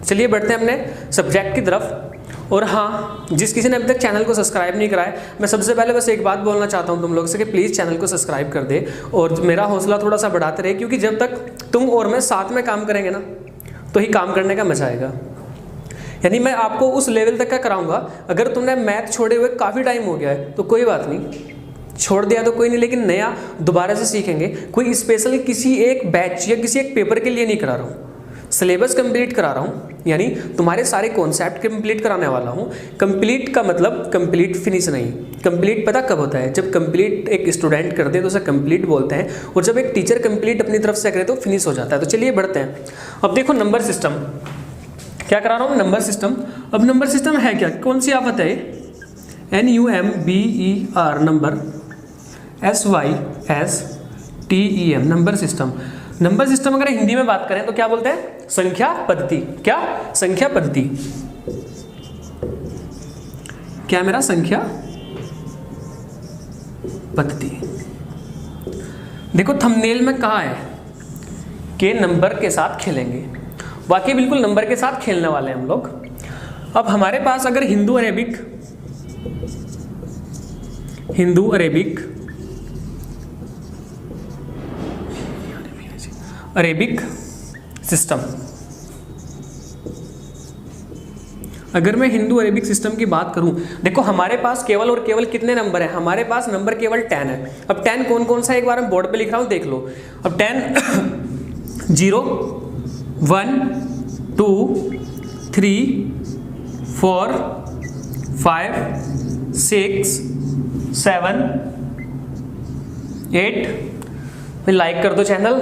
चलिए बढ़ते हैं अपने सब्जेक्ट की तरफ। और हाँ, जिस किसी ने अभी तक चैनल को सब्सक्राइब नहीं कराया, मैं सबसे पहले बस एक बात बोलना चाहता हूँ तुम लोगों से कि प्लीज़ चैनल को सब्सक्राइब कर दे और मेरा हौसला थोड़ा सा बढ़ाते रहे, क्योंकि जब तक तुम और मैं साथ में काम करेंगे ना तो ही काम करने का मजा आएगा। यानी मैं आपको उस लेवल तक का कराऊंगा। अगर तुमने मैथ छोड़े हुए काफ़ी टाइम हो गया है तो कोई बात नहीं, छोड़ दिया तो कोई नहीं, लेकिन नया दोबारा से सीखेंगे। कोई स्पेशल किसी एक बैच या किसी एक पेपर के लिए नहीं करा रहा हूँ, सिलेबस कंप्लीट करा रहा हूँ, यानी तुम्हारे सारे कॉन्सेप्ट कंप्लीट कराने वाला हूँ। कंप्लीट का मतलब कंप्लीट फिनिश नहीं। कंप्लीट पता कब होता है? जब कंप्लीट एक स्टूडेंट कर दे तो उसे कंप्लीट बोलते हैं, और जब एक टीचर कंप्लीट अपनी तरफ से करे तो फिनिश हो जाता है। तो चलिए बढ़ते हैं। अब देखो नंबर सिस्टम क्या करा रहा हूँ, नंबर सिस्टम। अब नंबर सिस्टम है क्या, कौन सी आफत है? NUMBER number, SYSTEM number system. Number system अगर हिंदी में बात करें तो क्या बोलते हैं? संख्या पद्धति। क्या? संख्या पद्धति। क्या मेरा? संख्या पद्धति। देखो थंबनेल में कहा है कि नंबर के साथ खेलेंगे, वाकई बिल्कुल नंबर के साथ खेलने वाले हैं हम लोग। अब हमारे पास अगर हिंदू अरेबिक सिस्टम, अगर मैं हिंदू अरेबिक सिस्टम की बात करूं, देखो हमारे पास केवल और केवल कितने नंबर हैं? हमारे पास नंबर केवल 10 है। अब 10 कौन कौन सा है एक बार मैं बोर्ड पे लिख रहा हूं, देख लो। अब 10 0 1 2 3 4 5 6 7 8। फिर लाइक कर दो चैनल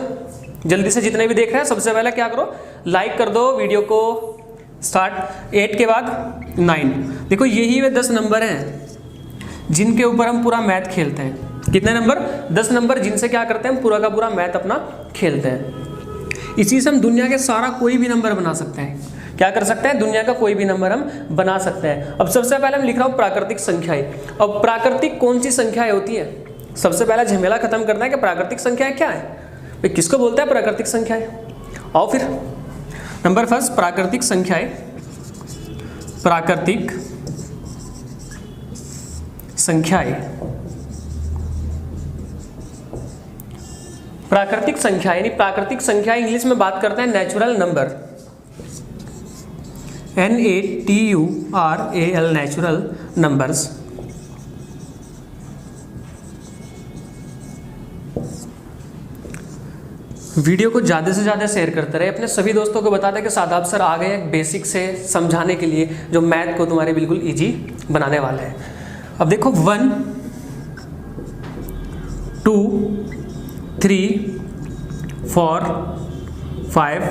जल्दी से, जितने भी देख रहे हैं सबसे पहले क्या करो, लाइक कर दो वीडियो को। स्टार्ट 8 के बाद 9। देखो यही वे 10 नंबर हैं जिनके ऊपर हम पूरा मैथ खेलते हैं। कितने नंबर? 10 नंबर, जिनसे क्या करते हैं हम पूरा का पूरा मैथ अपना खेलते हैं। इसी से हम दुनिया के सारा कोई भी नंबर बना सकते हैं। क्या कर सकते हैं? दुनिया का कोई भी नंबर हम बना सकते हैं। अब सबसे पहले मैं लिख रहा हूँ प्राकृतिक संख्याएं। अब प्राकृतिक कौन सी संख्याएं होती है? सबसे पहला झमेला खत्म करना है कि प्राकृतिक संख्याएं क्या है, भाई किसको बोलते हैं प्राकृतिक संख्याएं। आओ फिर नंबर फर्स्ट, प्राकृतिक संख्याएं। प्राकृतिक संख्याएं, प्राकृतिक संख्या यानी प्राकृतिक संख्या इंग्लिश में बात करते हैं natural number, NATURAL natural numbers. Video को ज़्यादा से ज़्यादा शेयर करते रहे, अपने सभी दोस्तों को बता दें कि सादाब सर आ गए बेसिक से समझाने के लिए, जो मैथ को तुम्हारे बिल्कुल इजी बनाने वाले हैं। अब देखो 1 2 3 4 5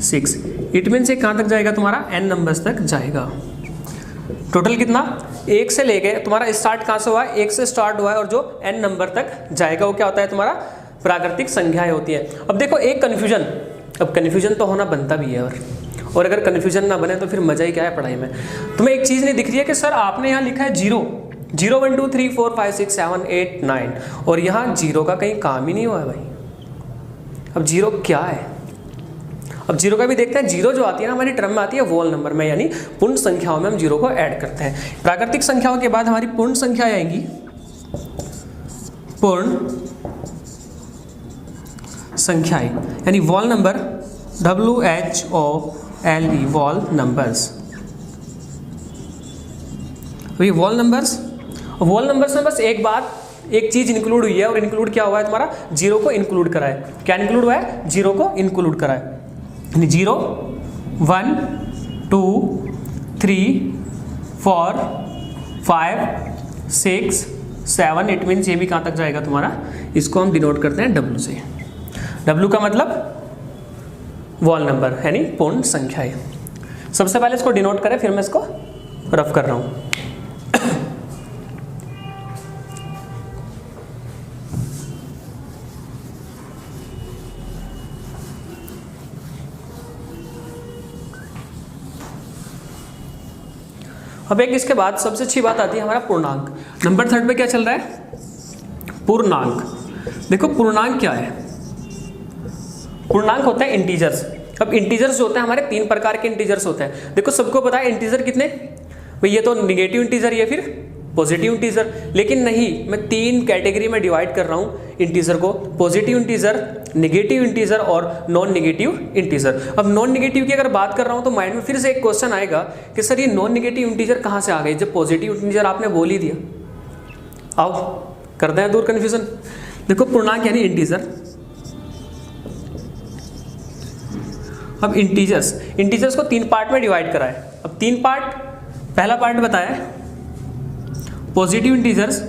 6, इट मीन से कहाँ तक जाएगा तुम्हारा? n नंबर्स तक जाएगा। टोटल कितना? 1 से लेके तुम्हारा स्टार्ट कहाँ से हुआ है? 1 से स्टार्ट हुआ है, और जो n नंबर तक जाएगा वो क्या होता है? तुम्हारा प्राकृतिक संख्याएं होती है। अब देखो एक कन्फ्यूजन, अब कन्फ्यूजन तो होना बनता भी है, और अगर कन्फ्यूजन ना बने तो फिर मजा ही क्या है पढ़ाई में। तुम्हें एक चीज़ नहीं दिख रही है कि सर आपने यहाँ लिखा है 0 0 1 2 3 4 5 6 7 8 9, और यहाँ 0 का कहीं काम ही नहीं हुआ है भाई। अब 0 क्या है? अब 0 का भी देखते हैं। 0 जो आती है ना हमारी टर्म में आती है वोल नंबर में, यानी पूर्ण संख्याओं में हम 0 को ऐड करते हैं। प्राकृतिक संख्याओं के बाद हमारी पूर्ण संख्या आएंगी, पूर्ण संख्याएं यानी wall number, WHOLE whole numbers. ये वॉल नंबर्स, वॉल नंबर्स में बस एक बात, एक चीज इंक्लूड हुई है, और इंक्लूड क्या हुआ है तुम्हारा? 0 को इंक्लूड करा है। क्या इंक्लूड हुआ है? 0 को इंक्लूड करा है। 0 1 2 3 4 5 6 7, इट मीन्स ये भी कहाँ तक जाएगा तुम्हारा? इसको हम डिनोट करते हैं W से। W का मतलब वॉल नंबर यानी पूर्ण संख्याएं। सबसे पहले इसको डिनोट करें, फिर मैं इसको रफ कर रहा हूं। अब एक इसके बाद सबसे अच्छी बात आती है हमारा पूर्णांक। नंबर 3 पे क्या चल रहा है? पूर्णांक। देखो पूर्णांक क्या है? पूर्णांक होता है इंटीजर्स, अब इंटीजर्स जो होते हैं हमारे 3 प्रकार के इंटीजर्स होते हैं। देखो सबको पता है इंटीजर कितने, भाई ये तो निगेटिव इंटीजर, ये फिर पॉजिटिव इंटीजर, लेकिन नहीं, मैं 3 कैटेगरी में डिवाइड कर रहा हूँ इंटीजर को, पॉजिटिव इंटीजर, निगेटिव इंटीजर और नॉन निगेटिव इंटीजर। अब नॉन निगेटिव की अगर बात कर रहा हूँ तो माइंड में फिर से एक क्वेश्चन आएगा कि सर ये नॉन निगेटिव इंटीजर कहाँ से आ गए, जब पॉजिटिव इंटीजर आपने बोल ही दिया। आओ करते हैं दूर कन्फ्यूजन। देखो पूर्णांक यानी इंटीजर। अब इंटीजर्स को 3 पार्ट में डिवाइड करा है। अब 3 पार्ट, पहला पार्ट बताया है पॉजिटिव इंटीजर्स,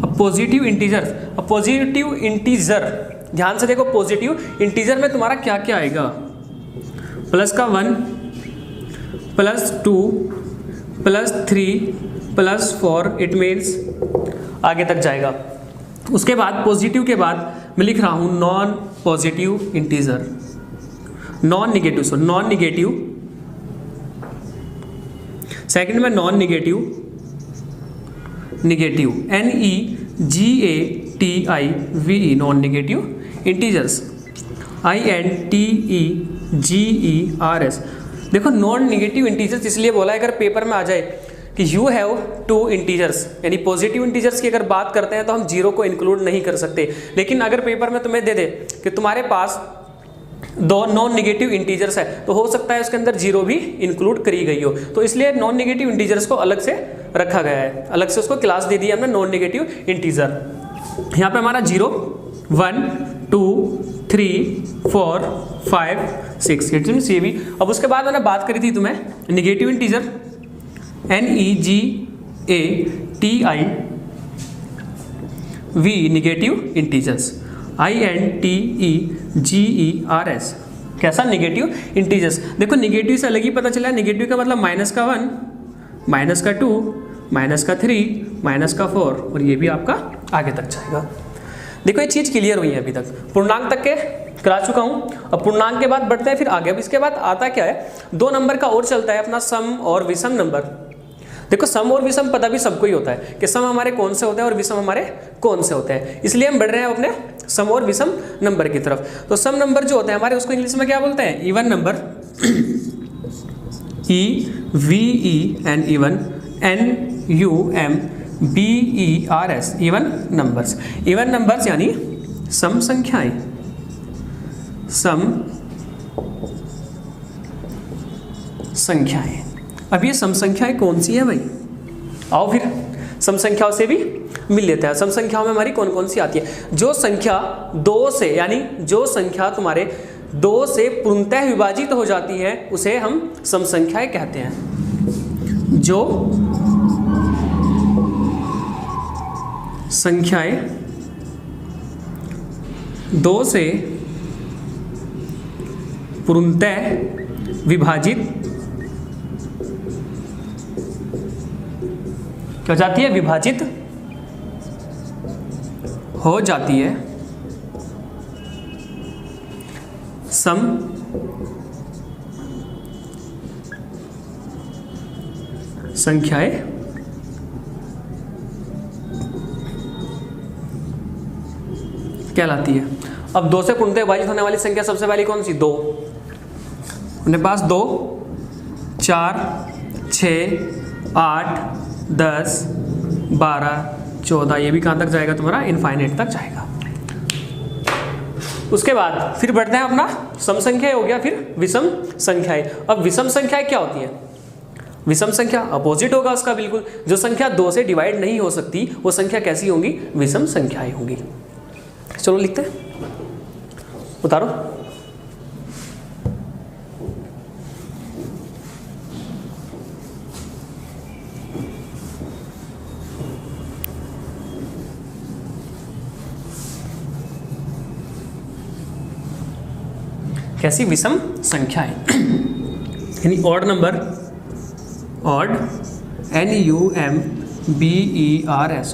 अब पॉजिटिव इंटीजर ध्यान से देखो, पॉजिटिव इंटीजर में तुम्हारा क्या क्या आएगा, प्लस का 1 +2 +3 +4, इट मीन्स आगे तक जाएगा। उसके बाद पॉजिटिव के बाद मैं लिख रहा हूं non positive integer, non negative second में non negative NEGATIVE non negative integers, INTEGERS। देखो नॉन निगेटिव इंटीजर्स इसलिए बोला है, अगर पेपर में आ जाए कि यू हैव 2 इंटीजर्स, यानी पॉजिटिव इंटीजर्स की अगर बात करते हैं तो हम 0 को इंक्लूड नहीं कर सकते, लेकिन अगर पेपर में तुम्हें दे दे कि तुम्हारे पास 2 नॉन निगेटिव इंटीजर्स है तो हो सकता है उसके अंदर 0 भी इंक्लूड करी गई हो, तो इसलिए नॉन निगेटिव इंटीजर्स को अलग से रखा गया है, अलग से उसको क्लास दे दी हमने नॉन निगेटिव इंटीजर। यहाँ पे हमारा 0 1 2 3 4 5 6 इट मीन्स ये भी। अब उसके बाद मैंने बात करी थी तुम्हें negative integer NEGATIV negative integers, INTEGERS कैसा, निगेटिव इंटीजर्स। देखो निगेटिव से अलग ही पता चला, निगेटिव का मतलब -1 -2 -3 -4, और ये भी आपका आगे तक जाएगा। देखो ये चीज़ क्लियर हुई है अभी तक, पूर्णांक तक के करा चुका हूँ। अब पूर्णांक के बाद बढ़ते हैं फिर आगे। अब इसके बाद आता क्या है, 2 नंबर का और चलता है अपना सम और विषम नंबर। देखो सम और विषम पता भी सबको ही होता है कि सम हमारे कौन से होते हैं और विषम हमारे कौन से होते हैं, इसलिए हम बढ़ रहे हैं अपने सम और विषम नंबर की तरफ। तो सम नंबर जो होते हैं हमारे, उसको इंग्लिश में क्या बोलते हैं, even number, EVEN even, NUMBERS even numbers. Even numbers यानी सम संख्याएं, सम संख्याएं। अब ये सम संख्याएं कौन सी है भाई, आओ फिर सम संख्याओं से भी मिल लेते हैं। सम संख्याओं में हमारी कौन कौन सी आती है, जो संख्या 2 से, यानी जो संख्या तुम्हारे 2 से पूर्णतः विभाजित हो जाती है उसे हम सम संख्याएं कहते हैं। जो संख्याएं 2 से पूर्णतः विभाजित क्या हो जाती है, विभाजित हो जाती है, सम संख्याएं कहलाती है। अब 2 से पूर्णतः विभाजित होने वाली संख्या सबसे पहली कौन सी, 2। अपने पास 2 4 6 8 10 12 14, ये भी कहाँ तक जाएगा तुम्हारा, इनफाइनाइट तक जाएगा। उसके बाद फिर बढ़ते हैं अपना सम संख्या हो गया, फिर विषम संख्याएं। अब विषम संख्याएं क्या होती है, विषम संख्या अपोजिट होगा उसका बिल्कुल, जो संख्या 2 से डिवाइड नहीं हो सकती वो संख्या कैसी होंगी, विषम संख्याएं होंगी। चलो लिखते हैं, उतारो। कैसी, विषम संख्याएं यानी odd number, odd NUMBERS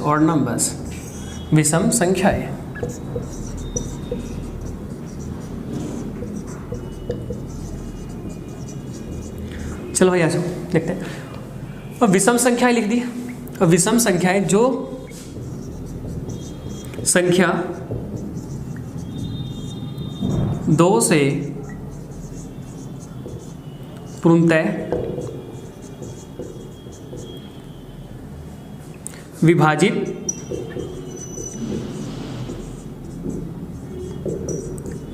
odd numbers, विषम संख्याएं। चलो भैया देखते हैं। अब विषम संख्याएं लिख दी। अब विषम संख्याएं जो संख्या 2 से पूर्णतः विभाजित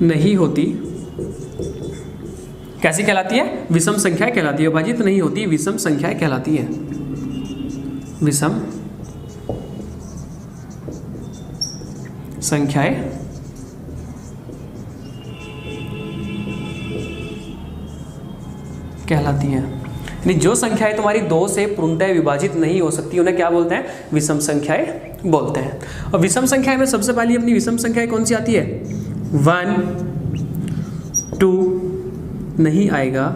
नहीं होती, कैसी कहलाती है? विषम संख्याएं कहलाती है। विभाजित नहीं होती, विषम संख्याएं कहलाती है। विषम संख्याएं कहलाती हैं। यानी जो संख्याएं तुम्हारी 2 से पूर्णतः विभाजित नहीं हो सकती उन्हें क्या बोलते हैं? विषम संख्याएं बोलते हैं। और विषम संख्याएं में सबसे पहली अपनी विषम संख्याएं कौन सी आती है? 1 2 नहीं आएगा,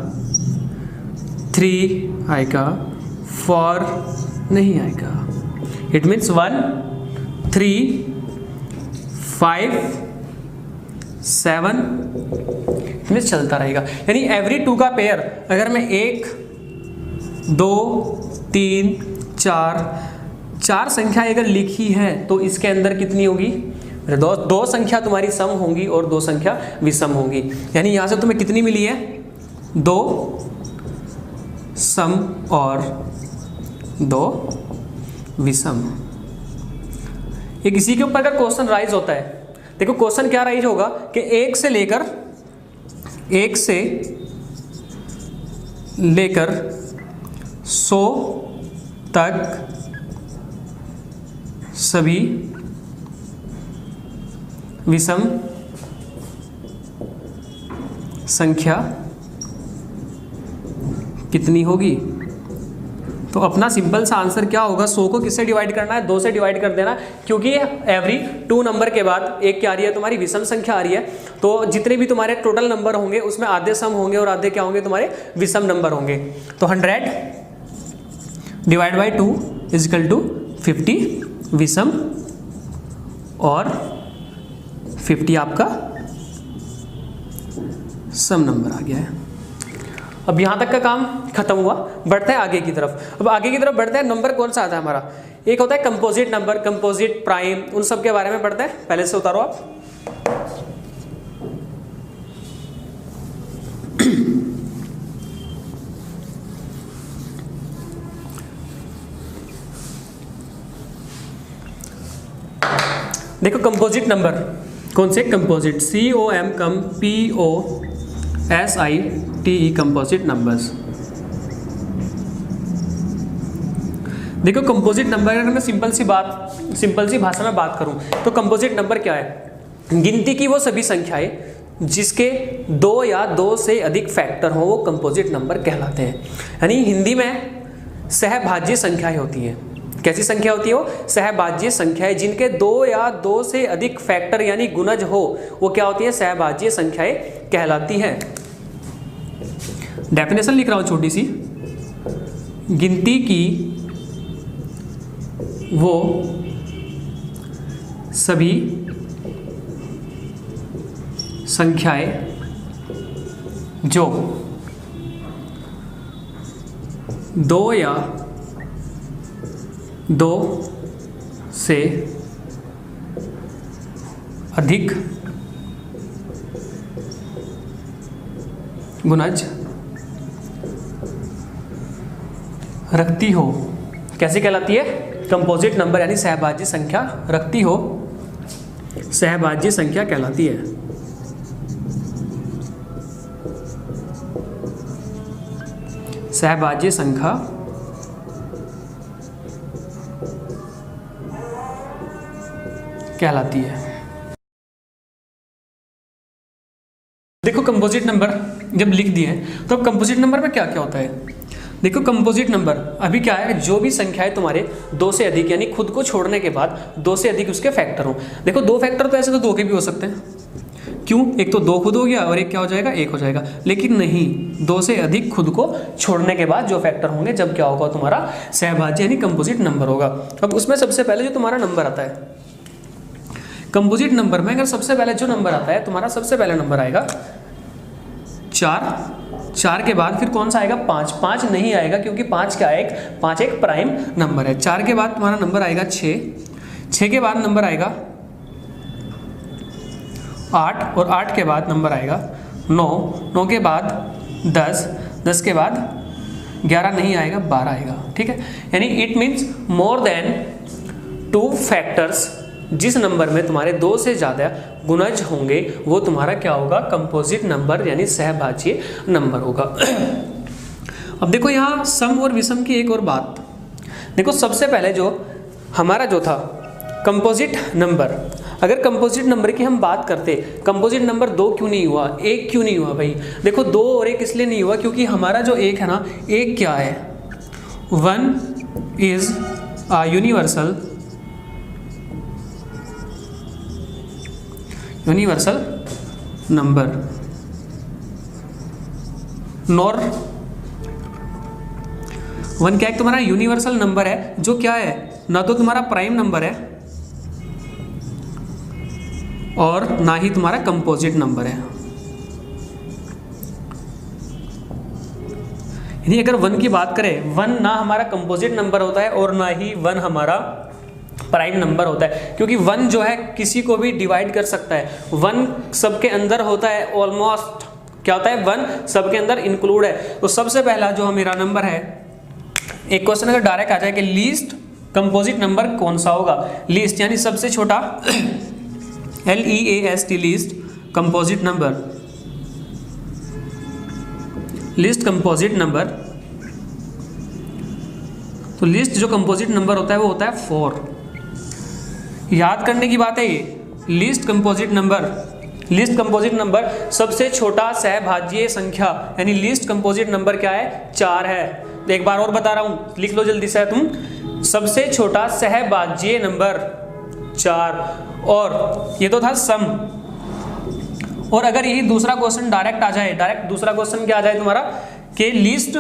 3 आएगा, 4 नहीं आएगा। इट मीन्स 1 3 5 7 में चलता रहेगा। यानी एवरी 2 का पेयर अगर मैं 1 2 3 4 संख्या अगर लिखी है तो इसके अंदर कितनी होगी? दो संख्या तुम्हारी सम होंगी और 2 संख्या विषम होंगी। यानी यहां से तुम्हें कितनी मिली है? 2 सम और 2 विषम। ये किसी के ऊपर अगर क्वेश्चन राइज होता है, देखो क्वेश्चन क्या राइज होगा कि 1 से लेकर 100 तक सभी विषम संख्या कितनी होगी? तो अपना सिंपल सा आंसर क्या होगा? 100 को किससे डिवाइड करना है? 2 से डिवाइड कर देना, क्योंकि एवरी 2 नंबर के बाद एक क्या आ रही है? तुम्हारी विषम संख्या आ रही है। तो जितने भी तुम्हारे टोटल नंबर होंगे उसमें आधे सम होंगे और आधे क्या होंगे? तुम्हारे विषम नंबर होंगे। तो 100 divide by 2 is equal to 50 विषम और 50 आपका सम नंबर आ गया है। अब यहां तक का काम खत्म हुआ, बढ़ता है आगे की तरफ। अब आगे की तरफ बढ़ता है, नंबर कौन सा आता है हमारा? एक होता है कंपोजिट नंबर, कंपोजिट, प्राइम, उन सब के बारे में पढ़ते हैं। पहले से उतारो आप। देखो कंपोजिट नंबर कौन से? कंपोजिट, COM कम POSITE कंपोजिट नंबर्स। देखो कंपोजिट नंबर अगर मैं सिंपल सी भाषा में बात करूं तो कंपोजिट नंबर क्या है? गिनती की वो सभी संख्याएं जिसके 2 या 2 से अधिक फैक्टर हो वो कंपोजिट नंबर कहलाते हैं। यानी हिंदी में सहभाज्य संख्याएं होती हैं। कैसी संख्या होती है वो? सहभाज्य संख्याएं जिनके 2 या 2 से अधिक फैक्टर यानी गुणज हो वो क्या होती है? सहभाज्य संख्याएं कहलाती हैं। डेफिनेशन लिख रहा हूं छोटी सी। गिनती की वो सभी संख्याएं जो 2 या 2 से अधिक गुणज रखती हो, कैसे कहलाती है? कंपोजिट नंबर यानी सहभाज्य संख्या रखती हो, सहभाज्य संख्या कहलाती है। सहभाज्य संख्या कहलाती है। देखो कंपोजिट नंबर जब लिख दिए तो अब कंपोजिट नंबर में क्या क्या होता है? देखो कंपोजिट नंबर अभी क्या है? जो भी संख्याएं तुम्हारे 2 से अधिक यानी खुद को छोड़ने के बाद 2 से अधिक उसके फैक्टर हो। देखो 2 फैक्टर तो ऐसे तो 2 के भी हो सकते हैं। क्यों? एक तो 2 खुद हो गया और एक क्या हो जाएगा? 1 हो जाएगा। लेकिन नहीं, 2 से अधिक खुद को छोड़ने के बाद जो फैक्टर होंगे जब क्या होगा? तुम्हारा सहभाज्य यानी कंपोजिट नंबर होगा। अब उसमें सबसे पहले जो तुम्हारा नंबर आता है कंपोजिट नंबर में, अगर सबसे पहले जो नंबर आता है तुम्हारा, सबसे पहले नंबर आएगा 4 के बाद फिर कौन सा आएगा? 5 नहीं आएगा क्योंकि 5 क्या है? 5 एक प्राइम नंबर है। 4 के बाद तुम्हारा नंबर आएगा 6 के बाद नंबर आएगा 8 और 8 के बाद नंबर आएगा 9, 9 के बाद 10, 10 के बाद 11 नहीं आएगा, 12 आएगा। ठीक है, यानी it means more than 2 factors, जिस नंबर में तुम्हारे 2 से ज़्यादा गुणज होंगे वो तुम्हारा क्या होगा, कंपोजिट नंबर यानी सहभाज्य नंबर होगा। अब देखो यहाँ सम और विषम की एक और बात। देखो सबसे पहले जो हमारा जो था कंपोजिट नंबर, अगर कंपोजिट नंबर की हम बात करते, कंपोजिट नंबर 2 क्यों नहीं हुआ, 1 क्यों नहीं हुआ भाई? देखो 2 और 1 इसलिए नहीं हुआ क्योंकि हमारा जो 1 है ना, 1 क्या है, 1 is a universal number, nor 1 क्या है, तुम्हारा यूनिवर्सल नंबर है जो क्या है, ना तो तुम्हारा प्राइम नंबर है और ना ही तुम्हारा कंपोजिट नंबर है। यानी अगर 1 की बात करें, 1 ना हमारा कंपोजिट नंबर होता है और ना ही 1 हमारा प्राइम नंबर होता है, क्योंकि 1 जो है किसी को भी डिवाइड कर सकता है, 1 सबके अंदर होता है, ऑलमोस्ट क्या होता है, 1 सबके अंदर इंक्लूड है। तो सबसे पहला जो मेरा नंबर है, एक क्वेश्चन अगर डायरेक्ट आ जाए कि लीस्ट कंपोजिट नंबर कौन सा होगा, लीस्ट यानी सबसे छोटा, LEAST least composite number, least composite number. तो लिस्ट जो कंपोजिट नंबर होता है वो होता है 4। याद करने की बात है ये, लिस्ट कंपोजिट नंबर सबसे छोटा सहभाज्य संख्या, यानी लिस्ट कंपोजिट नंबर क्या है, 4 है। एक बार और बता रहा हूं, लिख लो जल्दी से तुम, सबसे छोटा सहभाज्य नंबर 4, और ये तो था सम। और अगर यही दूसरा क्वेश्चन डायरेक्ट आ जाए, डायरेक्ट दूसरा क्वेश्चन क्या आ जाए तुम्हारा कि लिस्ट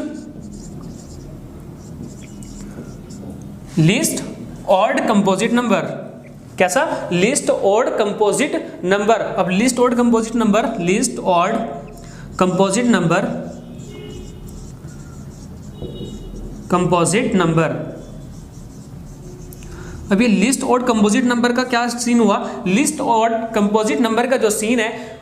ऑड कंपोजिट नंबर, कैसा, लिस्ट ऑड कंपोजिट नंबर। अब list odd composite number, list odd composite number, अब ये लिस्ट ऑड कंपोजिट नंबर का क्या सीन हुआ, लिस्ट ऑड कंपोजिट नंबर का जो सीन है,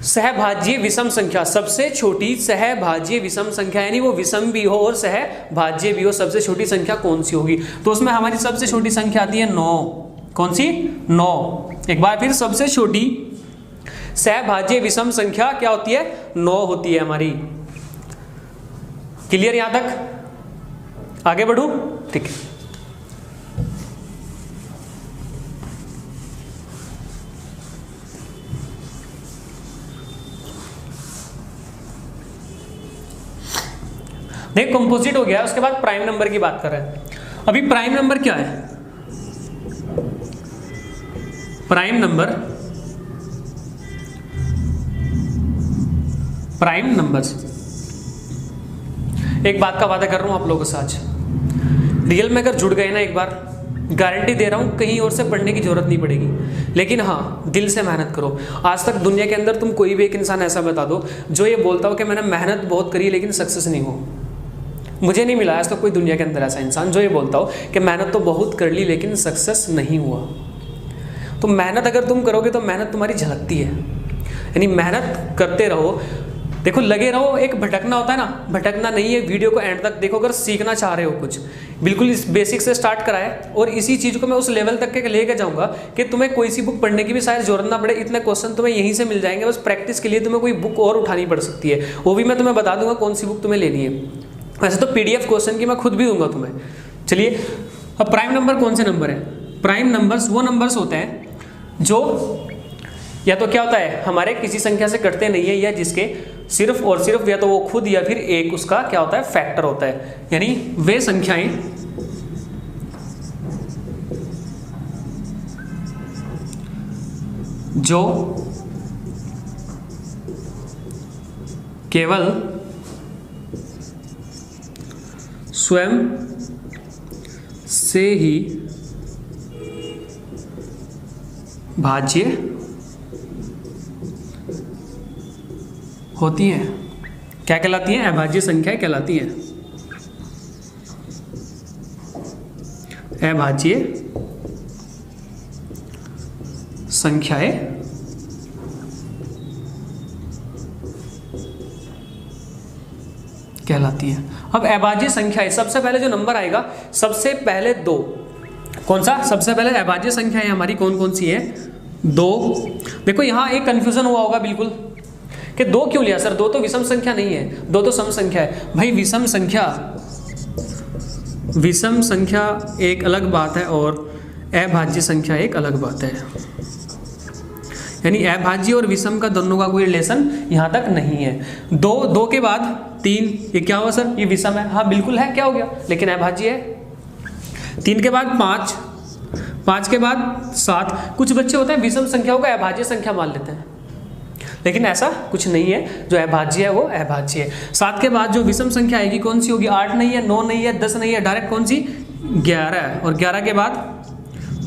सहभाज्य विषम संख्या, सबसे छोटी सहभाज्य विषम संख्या, यानी वो विषम भी हो और सहभाज्य भी हो, सबसे छोटी संख्या कौन सी होगी, तो उसमें हमारी सबसे छोटी संख्या आती है 9। कौन सी, 9। एक बार फिर सबसे छोटी सहभाज्य विषम संख्या क्या होती है, 9 होती है हमारी। क्लियर यहां तक, आगे बढ़ूं, ठीक है। देख कंपोजिट हो गया, उसके बाद प्राइम नंबर की बात कर रहे हैं। अभी प्राइम नंबर क्या है, प्राइम नंबर्स, एक बात का वादा कर रहा हूं आप लोगों से, आज रियल में अगर जुड़ गए ना एक बार, गारंटी दे रहा हूं कहीं और से पढ़ने की जरूरत नहीं पड़ेगी। लेकिन हाँ, दिल से मेहनत करो। आज तक दुनिया के अंदर तुम कोई भी एक इंसान ऐसा बता दो जो ये बोलता हो कि मैंने मेहनत बहुत करी लेकिन सक्सेस नहीं हो। मुझे नहीं मिला आज तक कोई दुनिया के अंदर ऐसा इंसान जो ये बोलता हो कि मेहनत तो बहुत कर ली लेकिन सक्सेस नहीं हुआ। तो मेहनत अगर तुम करोगे तो मेहनत तुम्हारी झलकती है, यानी मेहनत करते रहो। देखो लगे रहो, एक भटकना होता है ना, भटकना नहीं है, वीडियो को एंड तक देखो। अगर सीखना चाह रहे हो कुछ, बिल्कुल इस बेसिक से स्टार्ट कराए और इसी चीज़ को मैं उस लेवल तक के लेके जाऊंगा कि तुम्हें कोई सी बुक पढ़ने की भी शायद जरूरत ना पड़े। इतने क्वेश्चन तुम्हें यहीं से मिल जाएंगे, बस प्रैक्टिस के लिए तुम्हें कोई बुक और उठानी पड़ सकती है, वो भी मैं तुम्हें बता दूंगा कौन सी बुक तुम्हें लेनी है। वैसे तो PDF क्वेश्चन की मैं खुद भी दूंगा तुम्हें। चलिए, अब प्राइम नंबर कौन से नंबर है? प्राइम नंबर्स वो नंबर्स होते हैं जो या तो क्या होता है हमारे किसी संख्या से कटते नहीं है, या जिसके सिर्फ और सिर्फ या तो वो खुद या फिर एक उसका क्या होता है फैक्टर होता है। यानी वे संख्याएं जो केवल स्वयं से ही भाज्य होती हैं, क्या कहलाती हैं? अभाज्य संख्याएं कहलाती हैं। अभाज्य संख्याएं कहलाती है। अब अभाज्य संख्या है, सबसे पहले जो नंबर आएगा, सबसे पहले 2, कौन सा सबसे पहले अभाज्य संख्या है हमारी, कौन कौन सी है, 2। देखो यहाँ एक कंफ्यूजन हुआ होगा बिल्कुल कि 2 क्यों लिया सर, 2 तो विषम संख्या नहीं है, 2 तो सम संख्या है। भाई विषम संख्या एक अलग बात है और अभाज्य संख्या एक अलग बात है, यानी अभाज्य और विषम का दोनों का कोई रिलेशन यहाँ तक नहीं है। 2 के बाद 3, ये क्या हुआ सर, ये विषम है, हाँ बिल्कुल है, क्या हो गया, लेकिन अभाज्य है। 3 के बाद 5 के बाद 7। कुछ बच्चे होते हैं विषम संख्याओं का अभाज्य संख्या मान लेते हैं, लेकिन ऐसा कुछ नहीं है, जो अभाज्य है वो अभाज्य है। 7 के बाद जो विषम संख्या आएगी कौन सी होगी, 8 नहीं है, 9 नहीं है, 10 नहीं है, डायरेक्ट कौन सी, 11 है, और 11 के बाद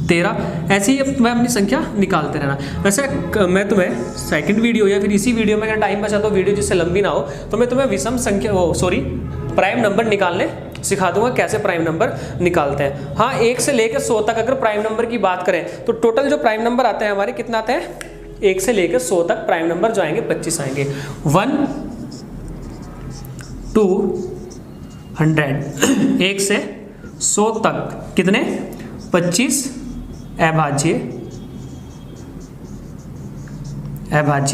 13। ऐसे ही मैं अपनी संख्या निकालते रहना। वैसे मैं तुम्हें सेकंड वीडियो या फिर इसी वीडियो में अगर टाइम बचा तो वीडियो जिससे लंबी ना हो, तो मैं तुम्हें विषम संख्या प्राइम नंबर निकालने सिखा दूंगा, कैसे प्राइम नंबर निकालते हैं। हाँ, 1 से लेकर 100 तक अगर प्राइम नंबर की बात करें तो टोटल जो प्राइम नंबर आते हैं हमारे कितना आते हैं, 1 से लेकर 100 तक प्राइम नंबर जो आएंगे 25 आएंगे। 1 2 100, 1 से 100 तक कितने, 25 अभाज्य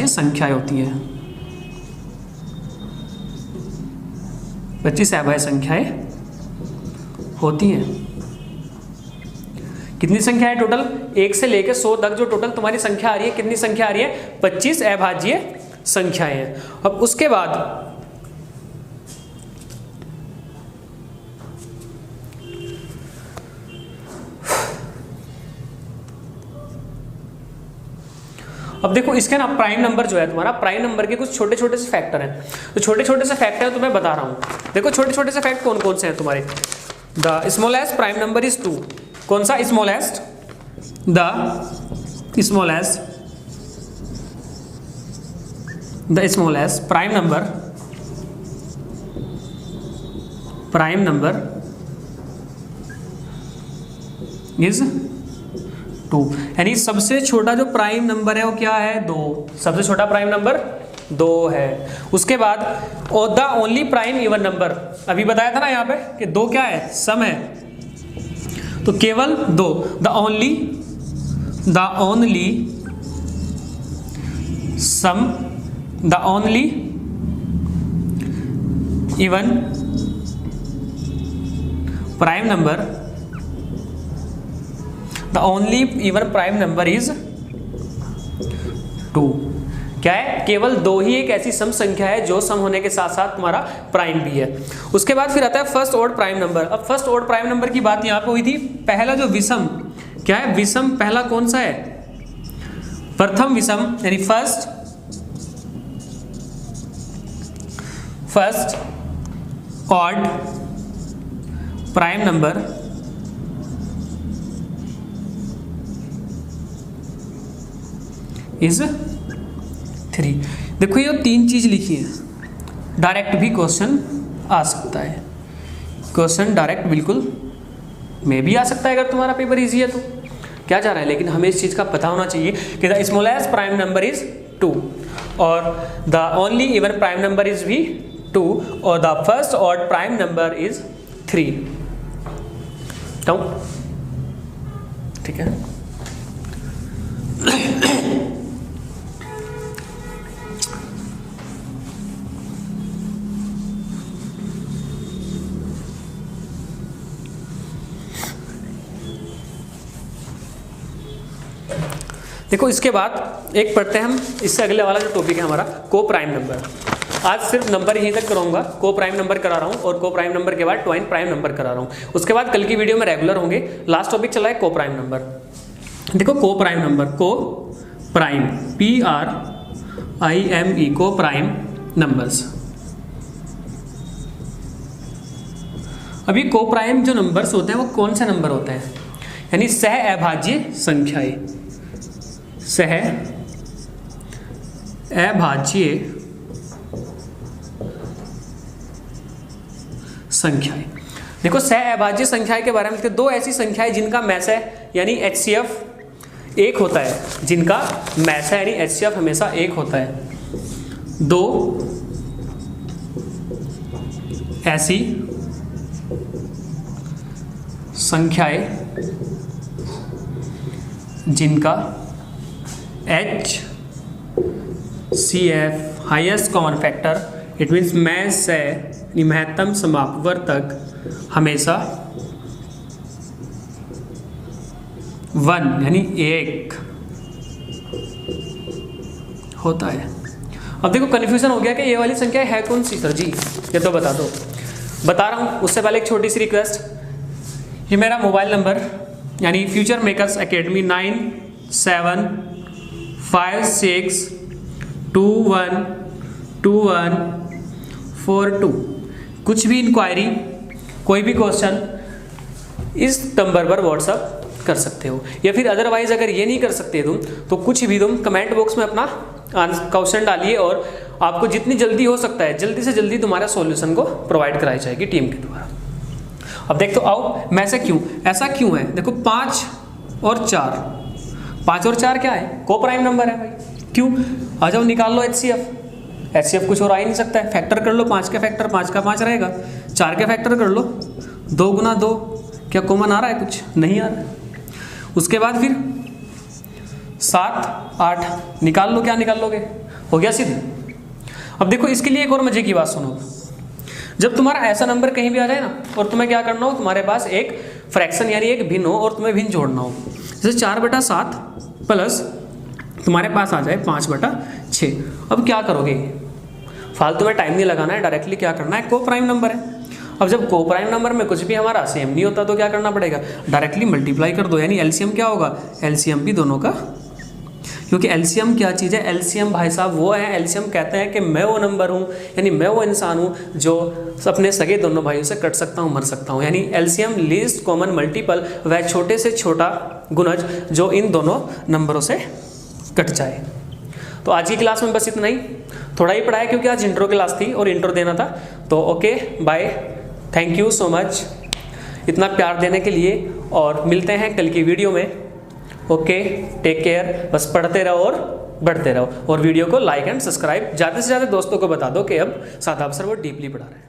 संख्याएं होती है, 25 अभाज्य संख्याएं होती हैं। कितनी संख्या है टोटल, 1 से लेकर 100 तक जो टोटल तुम्हारी संख्या आ रही है, कितनी संख्या आ रही है, 25 अभाज्य संख्याएं हैं। अब उसके बाद अब देखो इसके ना प्राइम नंबर जो है तुम्हारा, प्राइम नंबर के कुछ छोटे छोटे से फैक्टर हैं, तो छोटे छोटे से फैक्टर तो मैं बता रहा हूं। देखो छोटे छोटे से फैक्ट कौन कौन से हैं तुम्हारे, the smallest prime number is 2, कौन सा smallest, the smallest prime number is 2, यानी सबसे छोटा जो प्राइम नंबर है वो क्या है, 2, सबसे छोटा प्राइम नंबर 2 है। उसके बाद और the only prime even number, अभी बताया था ना यहाँ पे कि 2 क्या है, सम है, तो केवल 2, द ओनली सम, the only even prime number, the only even prime number is 2। क्या है, केवल 2 ही एक ऐसी सम संख्या है जो सम होने के साथ साथ तुम्हारा प्राइम भी है। उसके बाद फिर आता है फर्स्ट ऑर्डर प्राइम नंबर। अब फर्स्ट ऑर्डर प्राइम नंबर की बात यहाँ पे हुई थी, पहला जो विषम, क्या है विषम, पहला कौन सा है, प्रथम विषम, यानी first order prime number is 3। देखो ये 3 चीज लिखी है, डायरेक्ट भी क्वेश्चन आ सकता है, क्वेश्चन डायरेक्ट बिल्कुल में भी आ सकता है अगर तुम्हारा पेपर इजी है तो, क्या जा रहा है, लेकिन हमें इस चीज़ का पता होना चाहिए कि the smallest prime number is 2 और the only even prime number is भी 2 और the first order prime number is 3। ठीक है। देखो इसके बाद एक पढ़ते हैं हम, इससे अगले वाला जो टॉपिक है हमारा को प्राइम नंबर। आज सिर्फ नंबर यहीं तक कराऊंगा, को प्राइम नंबर करा रहा हूँ और को प्राइम नंबर के बाद ट्वाइन प्राइम नंबर करा रहा हूँ। उसके बाद कल की वीडियो में रेगुलर होंगे। लास्ट टॉपिक चला है को प्राइम नंबर। देखो को प्राइम नंबर, को प्राइम PRIME, को प्राइम नंबर्स। अभी को प्राइम जो नंबर्स होते हैं वो कौन से नंबर होते हैं, यानी सह अभाज्य संख्याएं, सह अभाज्य संख्याएं। देखो सह अभाज्य संख्याएं के बारे में लिखते, 2 ऐसी संख्याएं जिनका मैस है यानी HCF 1 होता है, जिनका मैस है यानी HCF हमेशा 1 होता है। 2 ऐसी संख्याएं जिनका HCF highest common factor, it means में से महत्तम समापवर्तक हमेशा 1 यानी 1 होता है। अब देखो कन्फ्यूजन हो गया कि ये वाली संख्या है कौन सी सर जी, ये तो बता दो। बता रहा हूँ, उससे पहले एक छोटी सी रिक्वेस्ट, ये मेरा मोबाइल नंबर यानी फ्यूचर मेकर्स एकेडमी 9756212142। कुछ भी इंक्वायरी, कोई भी क्वेश्चन इस नंबर पर व्हाट्सअप कर सकते हो, या फिर अदरवाइज अगर ये नहीं कर सकते तुम तो कुछ भी तुम कमेंट बॉक्स में अपना क्वेश्चन डालिए और आपको जितनी जल्दी हो सकता है जल्दी से जल्दी तुम्हारा सॉल्यूशन को प्रोवाइड कराई जाएगी टीम के द्वारा। अब देख तो आओ, मैं से क्यों ऐसा क्यों है, देखो 5 और 4 क्या है, को प्राइम नंबर है भाई। क्यों, आ जाओ निकाल लो HCF कुछ और आ ही नहीं सकता है, फैक्टर कर लो 5 का फैक्टर 5 का 5 रहेगा, 4 का फैक्टर कर लो 2 गुना 2, क्या कॉमन आ रहा है, कुछ नहीं आ रहा है। उसके बाद फिर 7 8 निकाल लो, क्या निकाल लोगे, हो गया सिद्ध। अब देखो इसके लिए एक और मजे की बात सुनो, जब तुम्हारा ऐसा नंबर कहीं भी आ जाए ना और तुम्हें क्या करना हो, तुम्हारे पास एक फ्रैक्शन यानी एक भिन्न हो और तुम्हें भिन्न जोड़ना हो, जैसे 4/7 प्लस तुम्हारे पास आ जाए 5/6। अब क्या करोगे, फालतू में टाइम नहीं लगाना है, डायरेक्टली क्या करना है, को प्राइम नंबर है। अब जब को प्राइम नंबर में कुछ भी हमारा सेम नहीं होता तो क्या करना पड़ेगा, डायरेक्टली मल्टीप्लाई कर दो, यानी एलसीएम क्या होगा, एलसीएम भी दोनों का, क्योंकि एलसीएम क्या चीज़ है, एलसीएम भाई साहब वो है, एलसीएम कहते हैं कि मैं वो नंबर हूँ यानी मैं वो इंसान हूँ जो अपने सगे दोनों भाइयों से कट सकता हूँ, मर सकता हूँ, यानी एलसीएम लीस्ट कॉमन मल्टीपल, वह छोटे से छोटा गुणज जो इन दोनों नंबरों से कट जाए। तो आज की क्लास में बस इतना ही, थोड़ा ही पढ़ाया क्योंकि आज इंट्रो क्लास थी और इंट्रो देना था। तो okay bye, thank you so much इतना प्यार देने के लिए, और मिलते हैं कल की वीडियो में। ओके टेक केयर, बस पढ़ते रहो और बढ़ते रहो, और वीडियो को लाइक एंड सब्सक्राइब ज़्यादा से ज़्यादा दोस्तों को बता दो कि अब सादा अफसर वो डीपली पढ़ा रहे हैं।